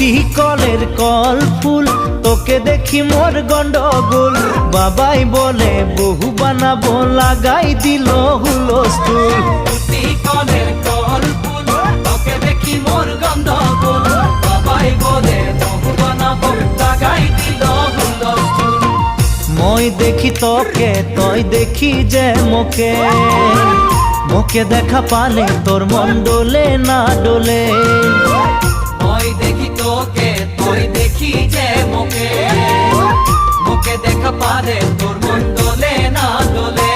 অতি কলের কল ফুল, তোকে দেখি মোর গন্ডগোল। বাবাই বলে বহু বানাবো, লাগাই দিল হুলস্থুল। অতি কলের কল ফুল, তোকে দেখি মোর গন্ডগোল। বাবাই বলে বহু বানাবো, লাগাই দিল হুলস্থুল। মই দেখি তোকে, তই দেখি যে মোকে, মোকে দেখা পালে তোর মন ডোলে না ডোলে। মই দেখি তোকে, তুই দেখি যে মোকে, মোকে দেখা পারে তোর মন দোলে না দোলে।